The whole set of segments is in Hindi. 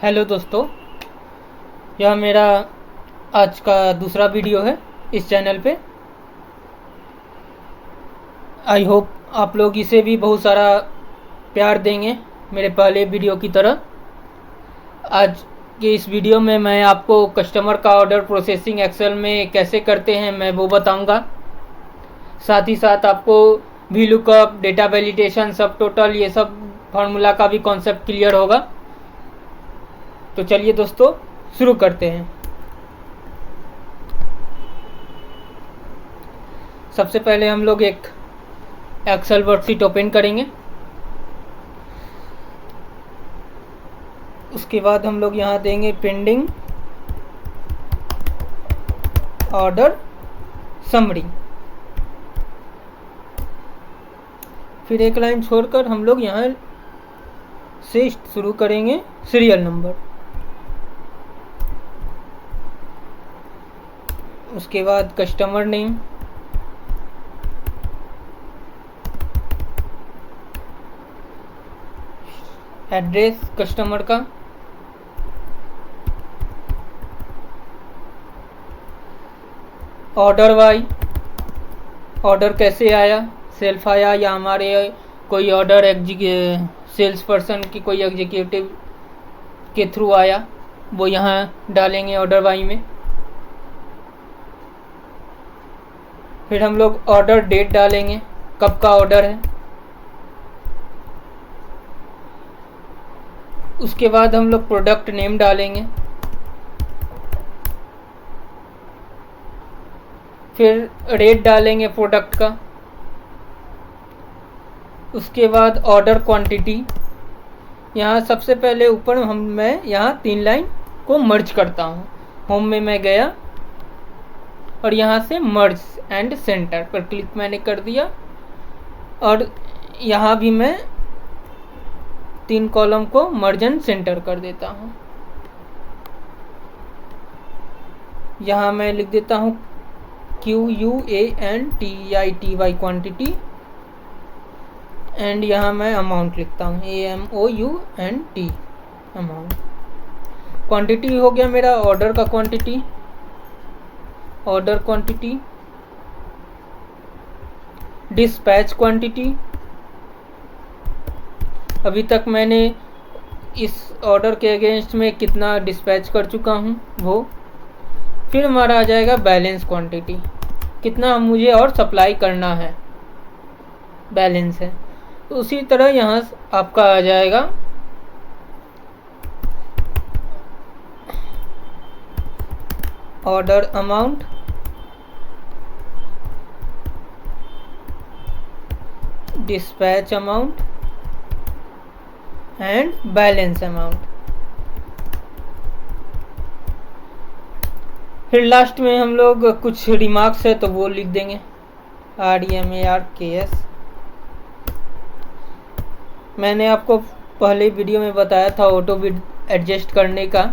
हेलो दोस्तों, यह मेरा आज का दूसरा वीडियो है इस चैनल पे। आई होप आप लोग इसे भी बहुत सारा प्यार देंगे मेरे पहले वीडियो की तरह। आज के इस वीडियो में मैं आपको कस्टमर का ऑर्डर प्रोसेसिंग एक्सेल में कैसे करते हैं मैं वो बताऊंगा। साथ ही साथ आपको वी लुकअप, डेटा वैलिडेशन, सब टोटल ये सब फार्मूला का भी कॉन्सेप्ट क्लियर होगा। तो चलिए दोस्तों शुरू करते हैं। सबसे पहले हम लोग एक एक्सेल वर्कशीट ओपन करेंगे। उसके बाद हम लोग यहाँ देंगे पेंडिंग ऑर्डर समरी। फिर एक लाइन छोड़कर हम लोग यहाँ से शुरू करेंगे सीरियल नंबर। उसके बाद कस्टमर नेम, एड्रेस कस्टमर का, ऑर्डर वाई, ऑर्डर कैसे आया, सेल्फ आया या हमारे कोई ऑर्डर सेल्स पर्सन की कोई एग्जीक्यूटिव के थ्रू आया, वो यहाँ डालेंगे ऑर्डर वाई में। फिर हम लोग ऑर्डर डेट डालेंगे, कब का ऑर्डर है। उसके बाद हम लोग प्रोडक्ट नेम डालेंगे। फिर रेट डालेंगे प्रोडक्ट का। उसके बाद ऑर्डर क्वांटिटी, यहाँ सबसे पहले ऊपर मैं यहाँ 3 लाइन को मर्ज करता हूँ। होम में मैं गया और यहाँ से मर्ज एंड सेंटर पर क्लिक मैंने कर दिया और यहाँ भी मैं 3 कॉलम को मर्ज एंड सेंटर कर देता हूँ। यहाँ मैं लिख देता हूँ QUANTITY क्वांटिटी एंड यहाँ मैं अमाउंट लिखता हूँ AMOUNT अमाउंट। क्वांटिटी हो गया मेरा ऑर्डर का quantity, order quantity. Dispatch quantity, अभी तक मैंने इस ऑर्डर के अगेंस्ट में कितना डिस्पैच कर चुका हूँ वो। फिर हमारा आ जाएगा बैलेंस क्वांटिटी, कितना मुझे और सप्लाई करना है, बैलेंस है। तो उसी तरह यहाँ आपका आ जाएगा order amount, dispatch amount and balance amount. फिर लास्ट में हम लोग कुछ रिमार्क्स है तो वो लिख देंगे REMARKS। मैंने आपको पहले वीडियो में बताया था ऑटो विड एडजस्ट करने का।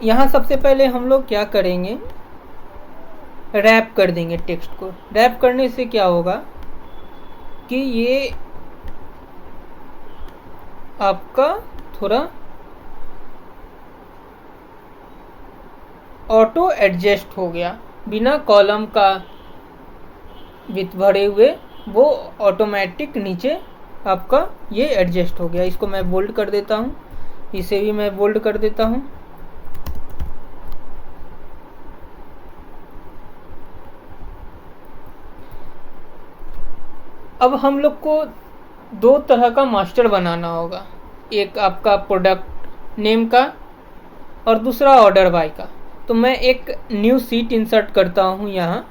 यहाँ सबसे पहले हम लोग क्या करेंगे, रैप कर देंगे टेक्स्ट को। रैप करने से क्या होगा कि ये आपका थोड़ा ऑटो एडजस्ट हो गया, बिना कॉलम का विथ भरे हुए वो ऑटोमेटिक नीचे आपका ये एडजस्ट हो गया। इसको मैं बोल्ड कर देता हूँ, इसे भी मैं बोल्ड कर देता हूँ। अब हम लोग को 2 तरह का मास्टर बनाना होगा, एक आपका प्रोडक्ट नेम का और दूसरा ऑर्डर बाय का। तो मैं एक न्यू सीट इंसर्ट करता हूँ यहाँ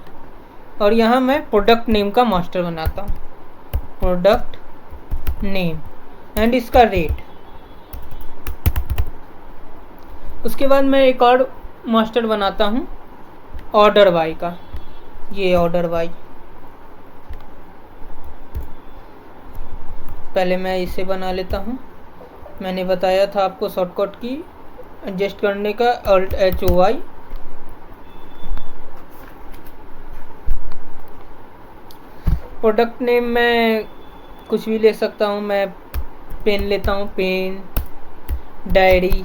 और यहाँ मैं प्रोडक्ट नेम का मास्टर बनाता हूँ, प्रोडक्ट नेम एंड इसका रेट। उसके बाद मैं एक और मास्टर बनाता हूँ ऑर्डर बाय का, ये ऑर्डर बाय। पहले मैं इसे बना लेता हूँ। मैंने बताया था आपको शॉर्टकट की एडजस्ट करने का, ALT+HOY। प्रोडक्ट नेम मैं कुछ भी ले सकता हूँ, मैं पेन लेता हूँ, पेन, डायरी,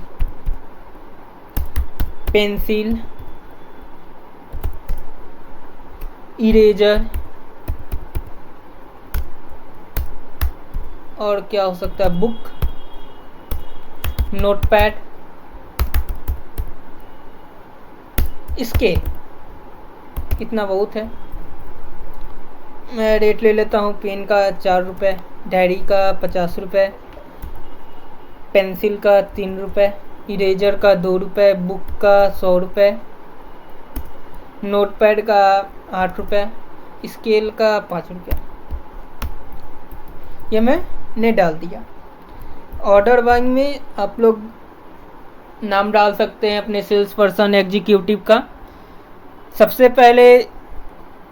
पेंसिल, इरेजर, और क्या हो सकता है, बुक, नोटपैड, स्केल। इतना बहुत है। मैं रेट ले लेता हूँ, पेन का 4 रुपये, डायरी का 50 रुपये, पेंसिल का 3 रुपये, इरेजर का 2 रुपये, बुक का 100 रुपये, नोटपैड का 8 रुपये, स्केल का 5 रुपये। ये मैंने डाल दिया। ऑर्डर बाइंग में आप लोग नाम डाल सकते हैं अपने सेल्स पर्सन, एग्जीक्यूटिव का। सबसे पहले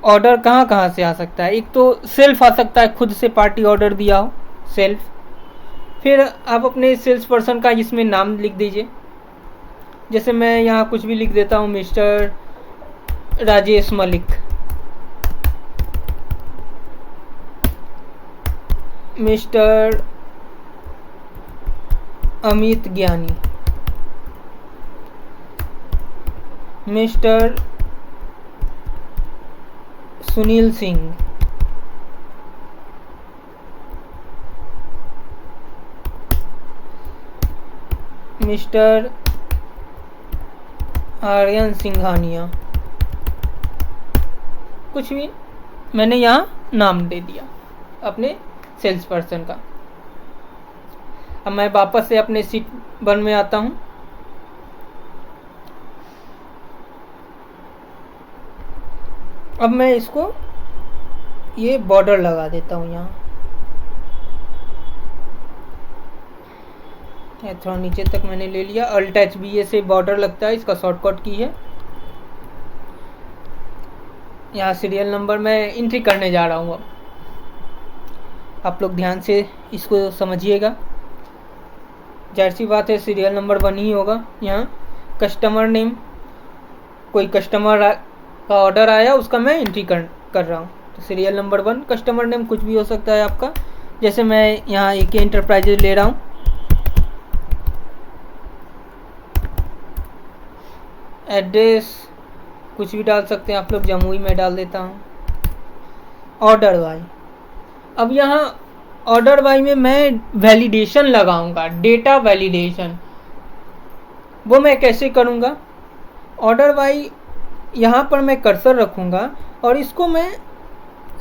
ऑर्डर कहाँ कहाँ से आ सकता है, एक तो सेल्फ आ सकता है, खुद से पार्टी ऑर्डर दिया हो, सेल्फ। फिर आप अपने सेल्स पर्सन का इसमें नाम लिख दीजिए। जैसे मैं यहाँ कुछ भी लिख देता हूँ, मिस्टर राजेश मलिक, मिस्टर अमित ज्ञानी, मिस्टर सुनील सिंह, मिस्टर आर्यन सिंघानिया, कुछ भी मैंने यहाँ नाम दे दिया अपने सेल्स पर्सन का। अब मैं वापस से अपने सीट 1 में आता हूँ। अब मैं इसको ये बॉर्डर लगा देता हूँ यहाँ, थोड़ा नीचे तक मैंने ले लिया। अल्ट HBA से बॉर्डर लगता है, इसका शॉर्टकट की है। यहाँ सीरियल नंबर मैं एंट्री करने जा रहा हूँ। अब आप लोग ध्यान से इसको समझिएगा। जाहिर सी बात है सीरियल नंबर 1 ही होगा। यहाँ कस्टमर नेम, कोई कस्टमर का ऑर्डर आया, उसका मैं एंट्री कर रहा हूँ, तो सीरियल नंबर 1। कस्टमर नेम कुछ भी हो सकता है आपका। जैसे मैं यहाँ AK एंटरप्राइजेज ले रहा हूँ। एड्रेस कुछ भी डाल सकते हैं आप लोग, जमुई में डाल देता हूँ। ऑर्डर बाय, अब यहाँ ऑर्डर बाय में मैं वैलिडेशन लगाऊंगा, डेटा वैलिडेशन। वो मैं कैसे करूँगा, ऑर्डर बाय यहाँ पर मैं कर्सर रखूँगा और इसको मैं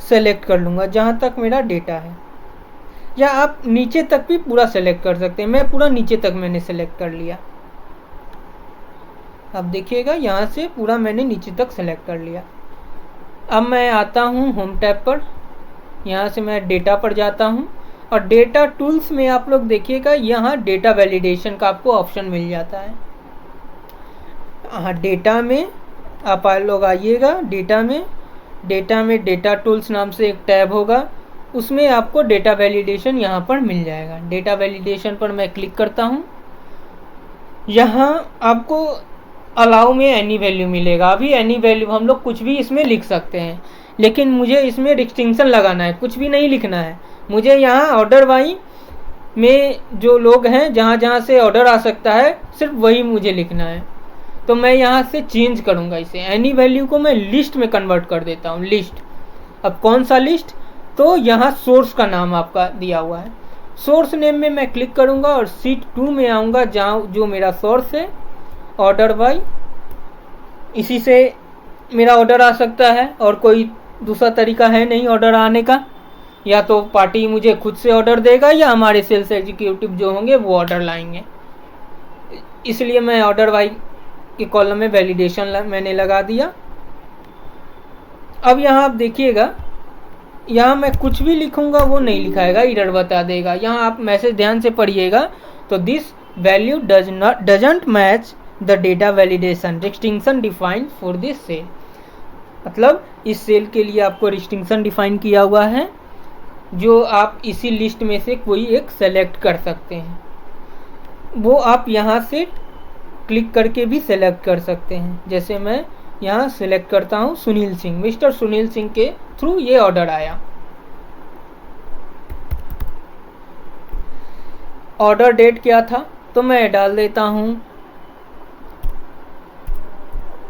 सेलेक्ट कर लूँगा जहाँ तक मेरा डेटा है, या आप नीचे तक भी पूरा सेलेक्ट कर सकते हैं। मैं पूरा नीचे तक मैंने सेलेक्ट कर लिया। अब देखिएगा यहाँ से पूरा मैंने नीचे तक सेलेक्ट कर लिया। अब मैं आता हूँ होम टैब पर, यहाँ से मैं डेटा पर जाता हूँ और डेटा टूल्स में आप लोग देखिएगा यहाँ डेटा वैलिडेशन का आपको ऑप्शन मिल जाता है। हाँ, डेटा में आप लोग आइएगा, डेटा में डेटा टूल्स नाम से एक टैब होगा, उसमें आपको डेटा वैलिडेशन यहाँ पर मिल जाएगा। डेटा वैलिडेशन पर मैं क्लिक करता हूँ। यहाँ आपको अलाउ में एनी वैल्यू मिलेगा। अभी एनी वैल्यू हम लोग कुछ भी इसमें लिख सकते हैं, लेकिन मुझे इसमें रिस्ट्रिक्शन लगाना है, कुछ भी नहीं लिखना है। मुझे यहाँ ऑर्डर बाई में जो लोग हैं, जहाँ जहाँ से ऑर्डर आ सकता है, सिर्फ वही मुझे लिखना है। तो मैं यहाँ से चेंज करूँगा इसे, एनी वैल्यू को मैं लिस्ट में कन्वर्ट कर देता हूँ, लिस्ट। अब कौन सा लिस्ट, तो यहाँ सोर्स का नाम आपका दिया हुआ है, सोर्स नेम में मैं क्लिक करूँगा और सीट 2 में आऊँगा, जहाँ जो मेरा सोर्स है ऑर्डर बाय। इसी से मेरा ऑर्डर आ सकता है और कोई दूसरा तरीका है नहीं ऑर्डर आने का। या तो पार्टी मुझे खुद से ऑर्डर देगा या हमारे सेल्स एग्जीक्यूटिव जो होंगे वो ऑर्डर लाएंगे। इसलिए मैं ऑर्डर बाय के कॉलम में वैलिडेशन मैंने लगा दिया। अब यहाँ आप देखिएगा, यहाँ मैं कुछ भी लिखूंगा वो नहीं लिखाएगा, एरर बता देगा। यहाँ आप मैसेज ध्यान से पढ़िएगा, तो this value doesn't match the data validation restriction defined for this cell. मतलब इस सेल के लिए आपको रिस्ट्रिक्शन डिफाइन किया हुआ है, जो आप इसी लिस्ट में से कोई एक सेलेक्ट कर सकते हैं। वो आप यहाँ से क्लिक करके भी सेलेक्ट कर सकते हैं। जैसे मैं यहाँ सेलेक्ट करता हूँ सुनील सिंह, मिस्टर सुनील सिंह के थ्रू ये ऑर्डर आया। ऑर्डर डेट क्या था, तो मैं डाल देता हूँ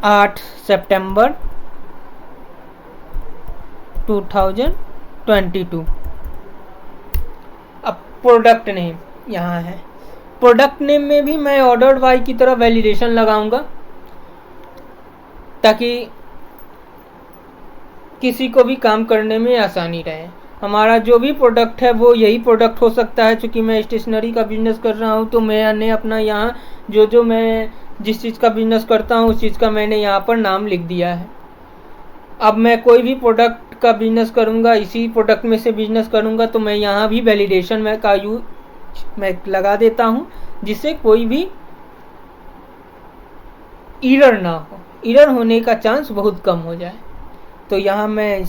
8 सितंबर 2022। अब प्रोडक्ट नेम यहाँ है, प्रोडक्ट नेम में भी मैं ऑर्डर बाय की तरह वैलिडेशन लगाऊंगा ताकि किसी को भी काम करने में आसानी रहे। हमारा जो भी प्रोडक्ट है वो यही प्रोडक्ट हो सकता है। चूँकि मैं स्टेशनरी का बिजनेस कर रहा हूँ तो मैंने अपना यहाँ जो मैं जिस चीज़ का बिजनेस करता हूँ उस चीज़ का मैंने यहाँ पर नाम लिख दिया है। अब मैं कोई भी प्रोडक्ट का बिजनेस करूँगा, इसी प्रोडक्ट में से बिजनेस करूँगा, तो मैं यहाँ भी वैलिडेशन में का यूज मैं लगा देता हूँ जिससे कोई भी एरर ना हो, एरर होने का चांस बहुत कम हो जाए। तो यहाँ मैं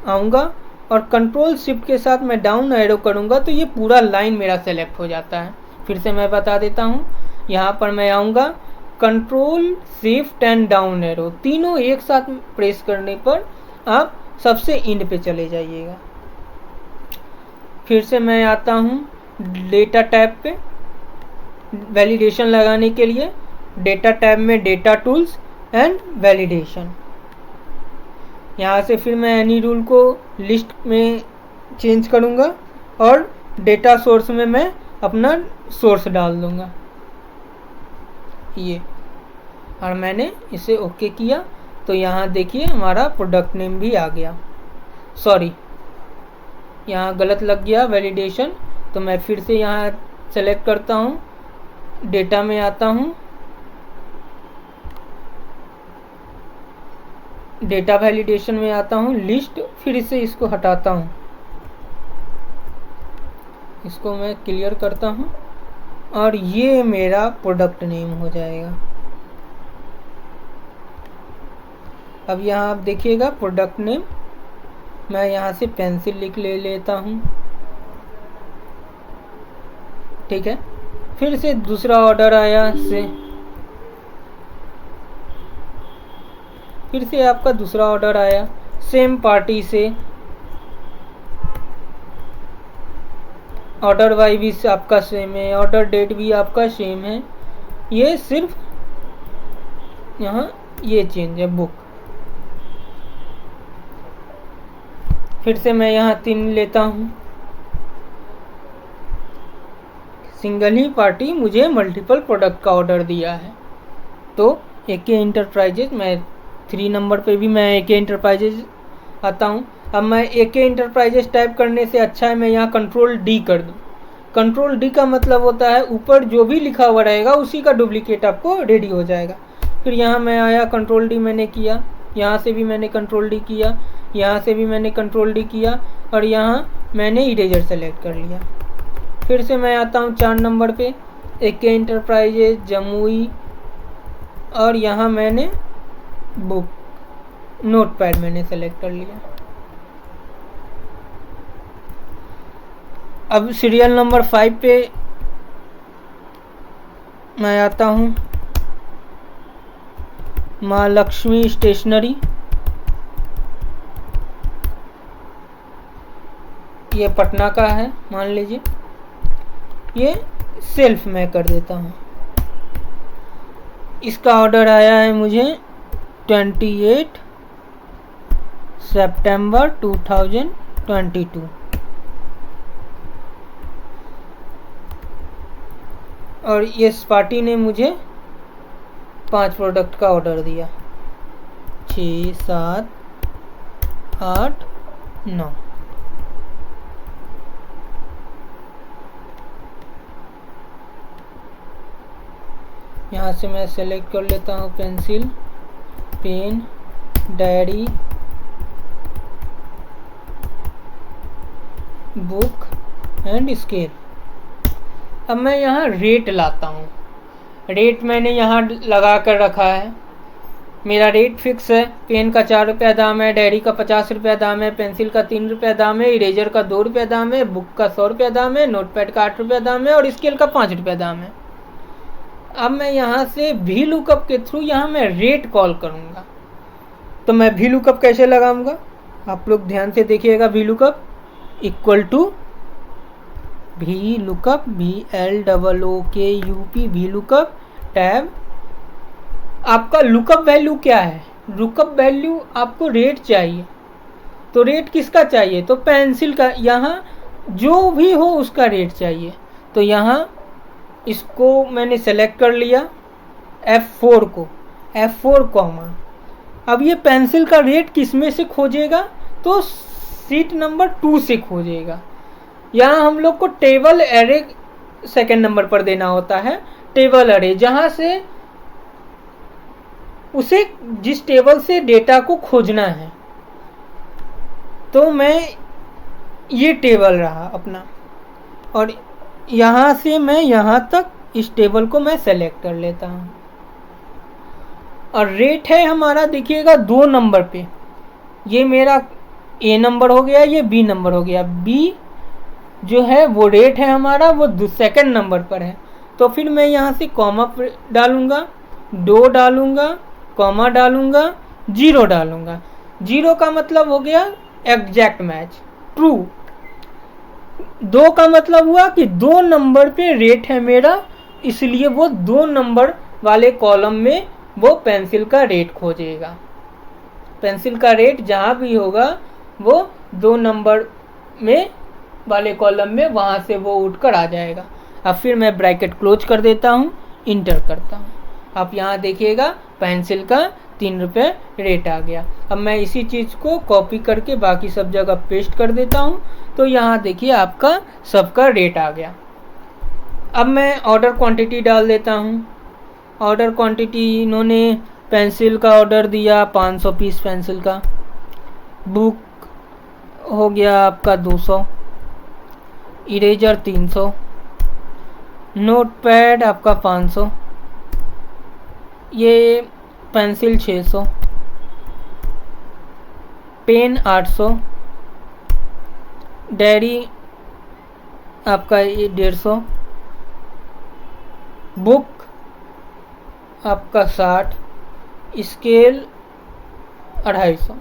आऊँगा और कंट्रोल शिफ्ट के साथ मैं डाउन एरो करूँगा तो ये पूरा लाइन मेरा सेलेक्ट हो जाता है। फिर से मैं बता देता हूँ, यहाँ पर मैं आऊँगा, control shift and down arrow तीनों एक साथ प्रेस करने पर आप सबसे एंड पे चले जाइएगा। फिर से मैं आता हूँ डेटा टैब पे वैलिडेशन लगाने के लिए। डेटा टैब में डेटा टूल्स एंड वैलिडेशन, यहाँ से फिर मैं एनी रूल को लिस्ट में चेंज करूँगा और डेटा सोर्स में मैं अपना सोर्स डाल दूँगा ये, और मैंने इसे ओके किया तो यहाँ देखिए हमारा प्रोडक्ट नेम भी आ गया। सॉरी, यहाँ गलत लग गया वैलिडेशन, तो मैं फिर से यहाँ सेलेक्ट करता हूँ, डेटा में आता हूँ, डेटा वैलिडेशन में आता हूँ, लिस्ट, फिर से इसको हटाता हूँ, इसको मैं क्लियर करता हूँ और ये मेरा प्रोडक्ट नेम हो जाएगा। अब यहाँ आप देखिएगा प्रोडक्ट नेम, मैं यहाँ से पेंसिल लिख लेता हूँ, ठीक है। फिर से दूसरा ऑर्डर आया फिर से आपका दूसरा ऑर्डर आया सेम पार्टी से, ऑर्डर वाई भी आपका सेम है, ऑर्डर डेट भी आपका सेम है, ये सिर्फ यहाँ ये चेंज है बुक। फिर से मैं यहाँ 3 लेता हूँ, सिंगल ही पार्टी मुझे मल्टीपल प्रोडक्ट का ऑर्डर दिया है तो AK इंटरप्राइजेज, मैं 3 नंबर पे भी मैं AK इंटरप्राइजेज आता हूँ। अब मैं AK इंटरप्राइजेज टाइप करने से अच्छा है मैं यहाँ कंट्रोल D कर दूँ। कंट्रोल D का मतलब होता है ऊपर जो भी लिखा हुआ रहेगा उसी का डुप्लीकेट आपको रेडी हो जाएगा। फिर यहाँ मैं आया, कंट्रोल D मैंने किया, यहाँ से भी मैंने कंट्रोल D किया, यहाँ से भी मैंने कंट्रोल D किया और यहाँ मैंने इरेजर सेलेक्ट कर लिया। फिर से मैं आता हूँ 4 नंबर पे, AK इंटरप्राइजेज जमुई, और यहाँ मैंने बुक नोटपैड मैंने सेलेक्ट कर लिया। अब सीरियल नंबर 5 पे मैं आता हूँ, माँ लक्ष्मी स्टेशनरी, ये पटना का है मान लीजिए, ये सेल्फ मैं कर देता हूँ। इसका ऑर्डर आया है मुझे 28 सितंबर 2022 और इस पार्टी ने मुझे 5 प्रोडक्ट का ऑर्डर दिया, 6, 7, 8, 9। यहाँ से मैं सेलेक्ट कर लेता हूँ pencil, pen, diary, book and scale. अब मैं यहाँ रेट लाता हूँ, रेट मैंने यहाँ लगा कर रखा है, मेरा रेट फिक्स है। पेन का 4 रुपया दाम है, डायरी का 50 रुपया दाम है, पेंसिल का 3 रुपया दाम है, इरेजर का 2 रुपया दाम है, बुक का 100 रुपया दाम है, नोटपैड का 8 रुपया दाम है और स्केल का 5 रुपया दाम है। अब मैं यहाँ से वी लुकअप के थ्रू यहाँ मैं रेट कॉल करूँगा। तो मैं वी लुकअप कैसे लगाऊंगा, आप लोग ध्यान से देखिएगा। V lookup equal to V lookup VLOOKUP V lookup tab. आपका लुकअप वैल्यू क्या है? लुकअप वैल्यू आपको रेट चाहिए, तो रेट किसका चाहिए? तो पेंसिल का, यहाँ जो भी हो उसका रेट चाहिए। तो यहाँ इसको मैंने सेलेक्ट कर लिया F4 को, F4 कॉमा। अब ये पेंसिल का रेट किस में से खोजेगा? तो सीट नंबर 2 से खोजेगा। यहाँ हम लोग को टेबल एरे सेकंड नंबर पर देना होता है, टेबल एरे, जहाँ से उसे जिस टेबल से डेटा को खोजना है। तो मैं ये टेबल रहा अपना, और यहाँ से मैं यहाँ तक इस टेबल को मैं सेलेक्ट कर लेता हूँ। और रेट है हमारा, देखिएगा 2 नंबर पे, ये मेरा A नंबर हो गया, ये B नंबर हो गया। B जो है वो रेट है हमारा, वो सेकंड नंबर पर है। तो फिर मैं यहाँ से कॉमा डालूंगा, 2 डालूंगा, कॉमा डालूंगा, 0 डालूंगा। 0 का मतलब हो गया एग्जैक्ट मैच, ट्रू। 2 का मतलब हुआ कि 2 नंबर पे रेट है मेरा, इसलिए वो 2 नंबर वाले कॉलम में वो पेंसिल का रेट खोजेगा। पेंसिल का रेट जहाँ भी होगा वो 2 नंबर में वाले कॉलम में, वहाँ से वो उठकर आ जाएगा। अब फिर मैं ब्रैकेट क्लोज कर देता हूँ, इंटर करता हूँ। आप यहाँ देखिएगा पेंसिल का 3 रुपये रेट आ गया। अब मैं इसी चीज़ को कॉपी करके बाकी सब जगह पेस्ट कर देता हूँ। तो यहाँ देखिए आपका सबका रेट आ गया। अब मैं ऑर्डर क्वांटिटी डाल देता हूँ। ऑर्डर क्वांटिटी, इन्होंने पेंसिल का ऑर्डर दिया 500 पीस पेंसिल का। बुक हो गया आपका 200, इरेजर 300, नोटपैड आपका 500, ये पेंसिल 600, पेन 800, डायरी आपका ये 150, बुक आपका 60, स्केल 250।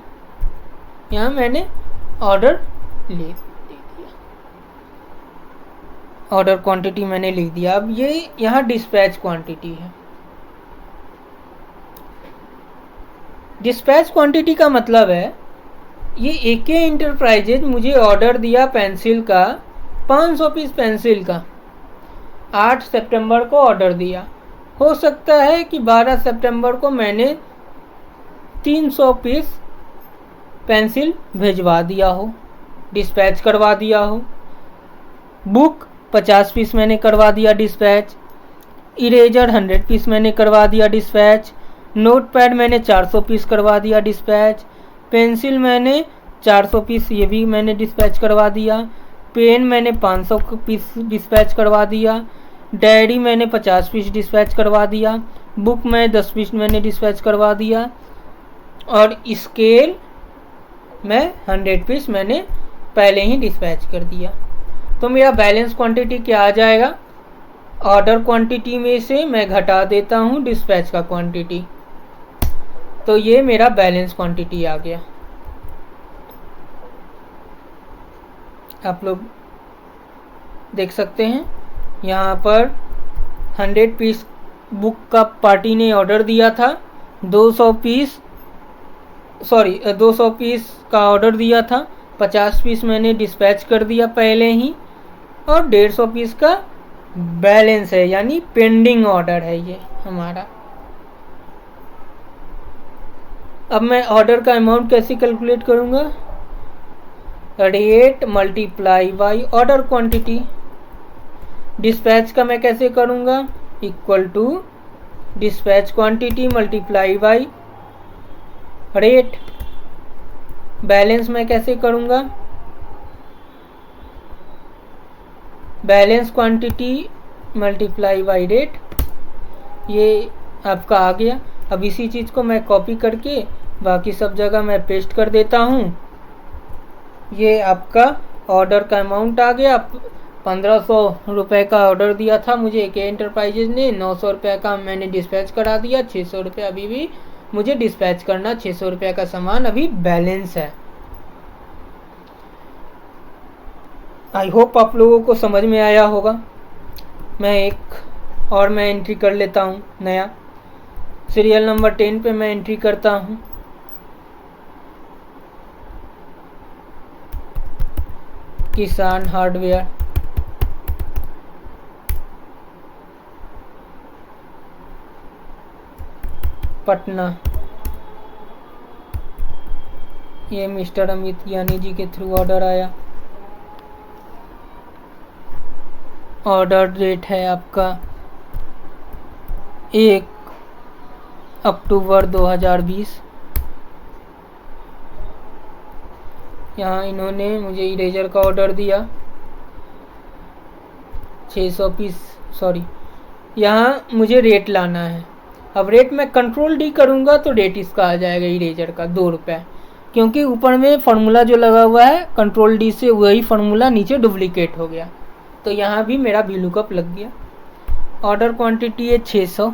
यहाँ मैंने ऑर्डर ले दिया, ऑर्डर क्वांटिटी मैंने लिख दिया। अब ये यहाँ डिस्पैच क्वांटिटी है। डिस्पैच क्वांटिटी का मतलब है, ये AK इंटरप्राइजेज मुझे ऑर्डर दिया पेंसिल का 500 पीस पेंसिल का, 8 सितंबर को ऑर्डर दिया। हो सकता है कि 12 सितंबर को मैंने 300 पीस पेंसिल भिजवा दिया हो, डिस्पैच करवा दिया हो। बुक 50 पीस मैंने करवा दिया डिस्पैच। इरेजर 100 पीस मैंने करवा दिया डिस्पैच। नोटपैड मैंने 400 पीस करवा दिया डिस्पैच। पेंसिल मैंने 400 पीस, ये भी मैंने डिस्पैच करवा दिया। पेन मैंने 500 पीस डिस्पैच करवा दिया। डायरी मैंने 50 पीस डिस्पैच करवा दिया। बुक में 10 पीस मैंने डिस्पैच करवा दिया। और स्केल में 100 पीस मैंने पहले ही डिस्पैच कर दिया। तो मेरा बैलेंस क्वांटिटी क्या आ जाएगा? ऑर्डर क्वांटिटी में से मैं घटा देता हूँ डिस्पैच का क्वांटिटी, तो ये मेरा बैलेंस क्वांटिटी आ गया। आप लोग देख सकते हैं यहाँ पर 100 पीस बुक का पार्टी ने ऑर्डर दिया था। 200 पीस का ऑर्डर दिया था, 50 पीस मैंने डिस्पैच कर दिया पहले ही, और 150 पीस का बैलेंस है, यानी पेंडिंग ऑर्डर है ये हमारा। अब मैं ऑर्डर का अमाउंट कैसे कैलकुलेट करूँगा? Rate multiply by order quantity. Dispatch का मैं कैसे करूँगा? Equal to dispatch quantity multiply by rate. Balance मैं कैसे करूँगा? Balance quantity multiply by rate. ये आपका आ गया। अब इसी चीज़ को मैं कॉपी करके बाकी सब जगह मैं पेस्ट कर देता हूँ। ये आपका ऑर्डर का अमाउंट आ गया। 1500 रुपये का ऑर्डर दिया था मुझे AK एंटरप्राइजेज ने, 900 रुपये का मैंने डिस्पैच करा दिया। 600 रुपये अभी भी मुझे डिस्पैच करना, 600 रुपये का सामान अभी बैलेंस है। आई होप आप लोगों को समझ में आया होगा। मैं एंट्री कर लेता हूँ नया। सीरियल नंबर 10 पे मैं एंट्री करता हूँ। किसान हार्डवेयर, पटना। ये मिस्टर अमित यानी जी के थ्रू ऑर्डर आया। ऑर्डर डेट है आपका 1 अक्टूबर 2020। यहाँ इन्होंने मुझे इरेजर का ऑर्डर दिया 600 पीस। सॉरी, यहाँ मुझे रेट लाना है। अब रेट मैं कंट्रोल डी करूँगा तो रेट इसका आ जाएगा इरेजर का 2 रुपये, क्योंकि ऊपर में फार्मूला जो लगा हुआ है कंट्रोल डी से वही फार्मूला नीचे डुप्लीकेट हो गया, तो यहाँ भी मेरा वी लुकअप लग गया। ऑर्डर क्वांटिटी है 600।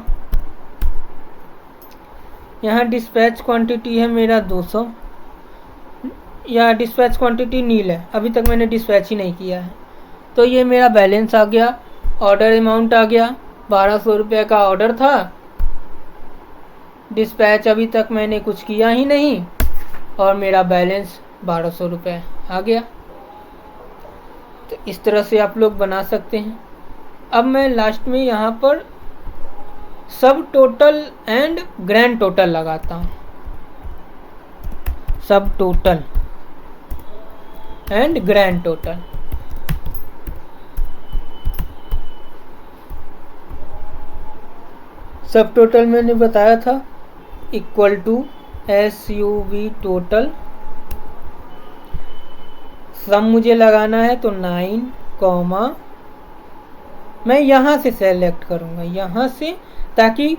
यहाँ डिस्पैच क्वांटिटी है मेरा 200। या डिस्पैच क्वांटिटी नील है, अभी तक मैंने डिस्पैच ही नहीं किया है। तो ये मेरा बैलेंस आ गया। ऑर्डर अमाउंट आ गया 1200 रुपये का ऑर्डर था। डिस्पैच अभी तक मैंने कुछ किया ही नहीं और मेरा बैलेंस 1200 रुपये आ गया। तो इस तरह से आप लोग बना सकते हैं। अब मैं लास्ट में यहाँ पर सब टोटल एंड ग्रैंड टोटल लगाता हूँ। सब total and grand total. Sub total मैंने बताया था इक्वल टू SUV टोटल। सम मुझे लगाना है तो 9, मैं यहाँ से सेलेक्ट करूँगा, यहाँ से, ताकि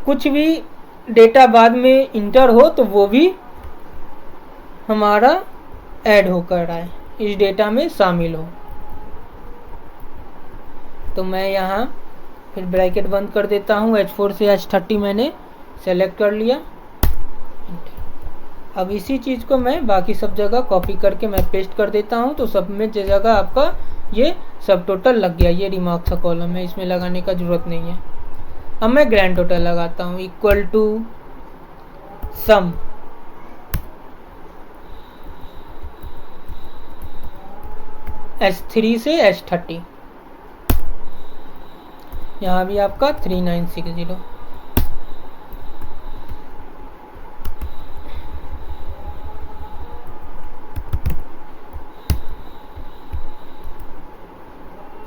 कुछ भी डेटा बाद में इंटर हो तो वो भी हमारा ऐड होकर आए, इस डेटा में शामिल हो। तो मैं यहाँ फिर ब्रैकेट बंद कर देता हूँ। H4 से H30 मैंने सेलेक्ट कर लिया। अब इसी चीज़ को मैं बाकी सब जगह कॉपी करके मैं पेस्ट कर देता हूँ, तो सब में जगह आपका ये सब टोटल लग गया। ये रिमार्क्स का कॉलम है, इसमें लगाने का ज़रूरत नहीं है। अब मैं ग्रैंड टोटल लगाता हूँ इक्वल टू सम H3 से H30। यहाँ भी आपका 3960।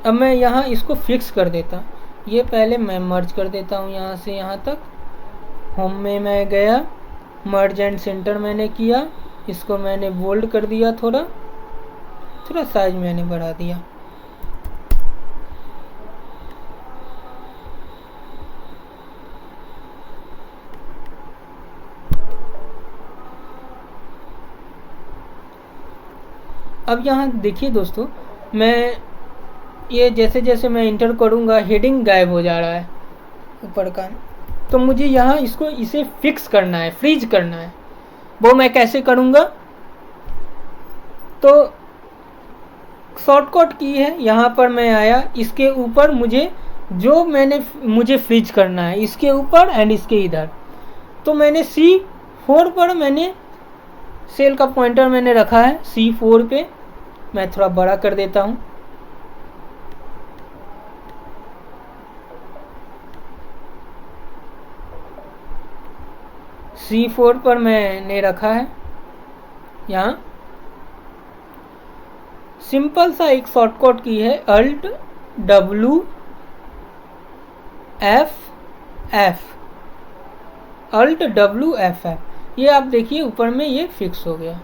अब मैं यहाँ इसको फिक्स कर देता हूँ। ये पहले मैं मर्ज कर देता हूँ यहाँ से यहाँ तक। होम में मैं गया, मर्ज एंड सेंटर मैंने किया। इसको मैंने बोल्ड कर दिया, थोड़ा साइज मैंने बढ़ा दिया। अब यहाँ देखिए दोस्तों, मैं ये जैसे जैसे मैं इंटर करूँगा हेडिंग गायब हो जा रहा है ऊपर का। तो मुझे यहाँ इसे फिक्स करना है, फ्रीज करना है। वो मैं कैसे करूँगा? तो शॉर्टकट की है, यहाँ पर मैं आया, इसके ऊपर मुझे फ्रीज करना है, इसके ऊपर एंड इसके इधर। तो मैंने C4 पर मैंने सेल का पॉइंटर मैंने रखा है C4 पे। मैं थोड़ा बड़ा कर देता हूँ। C4 पर मैंने रखा है। यहाँ सिंपल सा एक शॉर्टकट की है Alt W F, Alt W F। ये आप देखिए ऊपर में ये फिक्स हो गया।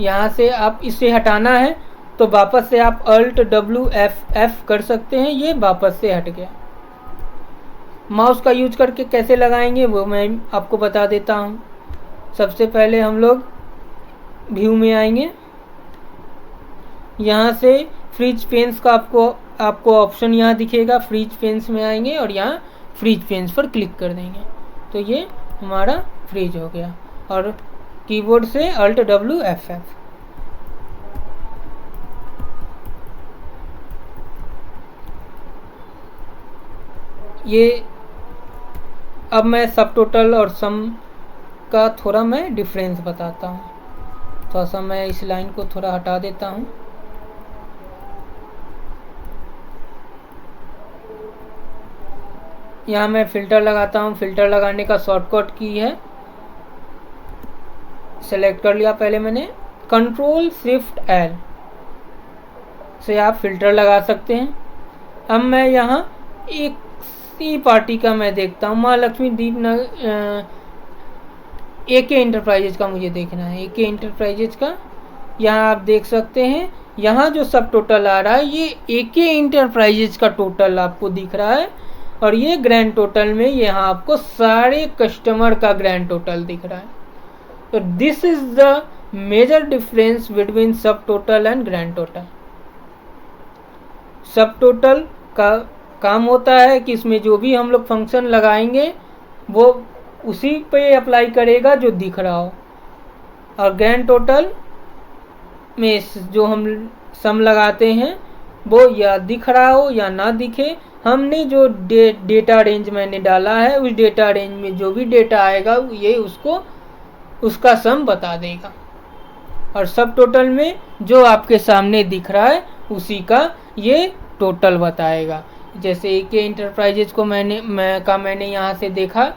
यहाँ से आप इसे हटाना है तो वापस से आप Alt W F कर सकते हैं। ये वापस से हट गया। माउस का यूज करके कैसे लगाएंगे वो मैं आपको बता देता हूँ। सबसे पहले हम लोग व्यू में आएंगे। यहाँ से फ्रीज पेन्स का आपको ऑप्शन यहाँ दिखेगा। फ्रीज पेन्स में आएंगे और यहाँ फ्रीज पेन्स पर क्लिक कर देंगे तो ये हमारा फ्रीज हो गया। और कीबोर्ड से Alt W F। ये अब मैं सब टोटल और सम का थोड़ा मैं डिफरेंस बताता हूँ। थोड़ा सा मैं इस लाइन को थोड़ा हटा देता हूँ। यहाँ मैं फ़िल्टर लगाता हूँ। फ़िल्टर लगाने का शॉर्टकट की है, सेलेक्ट कर लिया पहले मैंने, कंट्रोल शिफ्ट एल से आप फ़िल्टर लगा सकते हैं। अब मैं यहाँ एक सी पार्टी का मैं देखता हूँ, महालक्ष्मी दीप नगर एके इंटरप्राइजेज का मुझे देखना है। एके इंटरप्राइजेज का यहाँ आप देख सकते हैं, यहाँ जो सब टोटल आ रहा है ये एके इंटरप्राइजेज का टोटल आपको दिख रहा है, और ये ग्रैंड टोटल में यहाँ आपको सारे कस्टमर का ग्रैंड टोटल दिख रहा है। तो this is the major difference between sub total and grand total. Sub total का काम होता है कि इसमें जो भी हम लोग फंक्शन लगाएंगे वो उसी पे अप्लाई करेगा जो दिख रहा हो, और ग्रैंड टोटल में जो हम सम लगाते हैं वो या दिख रहा हो या ना दिखे, हमने जो डेटा रेंज मैंने डाला है उस डेटा रेंज में जो भी डेटा आएगा ये उसको उसका सम बता देगा, और सब टोटल में जो आपके सामने दिख रहा है उसी का ये टोटल बताएगा। जैसे एके इंटरप्राइजेज को मैंने यहाँ से देखा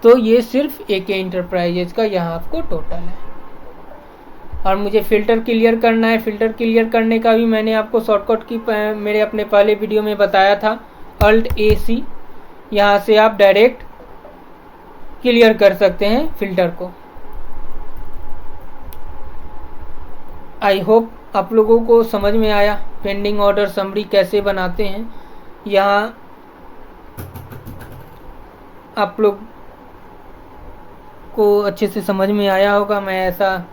तो ये सिर्फ एके इंटरप्राइजेज का यहाँ आपको टोटल है। और मुझे फ़िल्टर क्लियर करना है। फ़िल्टर क्लियर करने का भी मैंने आपको शॉर्टकट की मेरे अपने पहले वीडियो में बताया था, अल्ट ए सी, यहाँ से आप डायरेक्ट क्लियर कर सकते हैं फ़िल्टर को। आई होप आप लोगों को समझ में आया पेंडिंग ऑर्डर समरी कैसे बनाते हैं। यहाँ आप लोग को अच्छे से समझ में आया होगा, मैं ऐसा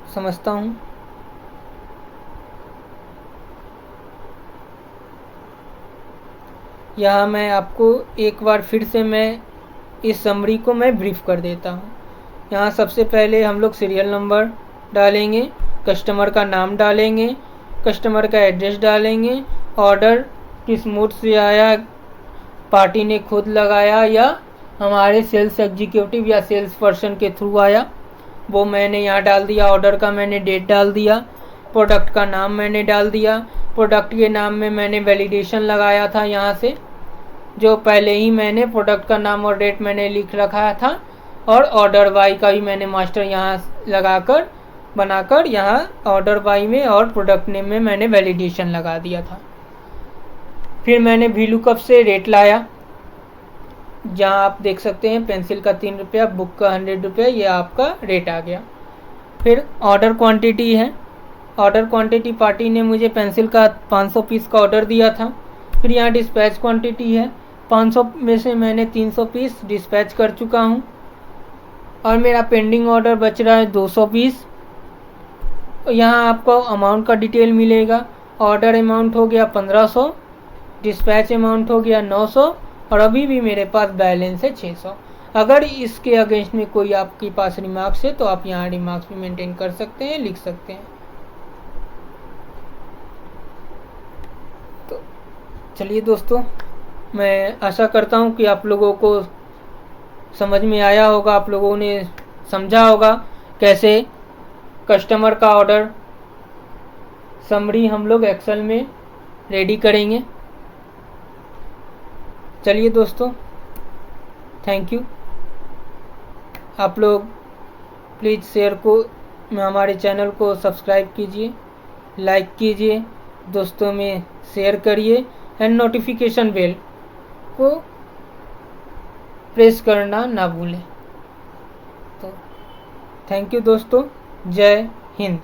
समझता हूँ। यहाँ मैं आपको एक बार फिर से मैं इस समरी को मैं ब्रीफ कर देता हूँ। यहाँ सबसे पहले हम लोग सीरियल नंबर डालेंगे, कस्टमर का नाम डालेंगे, कस्टमर का एड्रेस डालेंगे, ऑर्डर किस मोड से आया, पार्टी ने खुद लगाया या हमारे सेल्स एग्जीक्यूटिव या सेल्स पर्सन के थ्रू आया, वो मैंने यहाँ डाल दिया। ऑर्डर का मैंने डेट डाल दिया, प्रोडक्ट का नाम मैंने डाल दिया। प्रोडक्ट के नाम में मैंने वैलिडेशन लगाया था यहाँ से, जो पहले ही मैंने प्रोडक्ट का नाम और डेट मैंने लिख रखा था, और ऑर्डर बाई का भी मैंने मास्टर यहाँ लगाकर बनाकर यहाँ ऑर्डर बाई में और प्रोडक्ट नेम में मैंने वैलिडेशन लगा दिया था। फिर मैंने VLOOKUP से रेट लाया, जहाँ आप देख सकते हैं पेंसिल का 3 रुपया, बुक का 100 रुपया, ये आपका रेट आ गया। फिर ऑर्डर क्वांटिटी है, ऑर्डर क्वांटिटी पार्टी ने मुझे पेंसिल का 500 पीस का ऑर्डर दिया था। फिर यहाँ डिस्पैच क्वांटिटी है, 500 में से मैंने 300 पीस डिस्पैच कर चुका हूँ, और मेरा पेंडिंग ऑर्डर बच रहा है 200 पीस। यहाँ आपको अमाउंट का डिटेल मिलेगा। ऑर्डर अमाउंट हो गया 1500, डिस्पैच अमाउंट हो गया 900, और अभी भी मेरे पास बैलेंस है 600। अगर इसके अगेंस्ट में कोई आपके पास रिमार्क्स है तो आप यहाँ रिमार्क्स भी मेंटेन कर सकते हैं, लिख सकते हैं। तो चलिए दोस्तों, मैं आशा करता हूँ कि आप लोगों को समझ में आया होगा, आप लोगों ने समझा होगा कैसे कस्टमर का ऑर्डर समरी हम लोग एक्सेल में रेडी करेंगे। चलिए दोस्तों, थैंक यू। आप लोग प्लीज़ शेयर को हमारे चैनल को सब्सक्राइब कीजिए, लाइक कीजिए, दोस्तों में शेयर करिए, एंड नोटिफिकेशन बेल को प्रेस करना ना भूलें। तो थैंक यू दोस्तों, जय हिंद।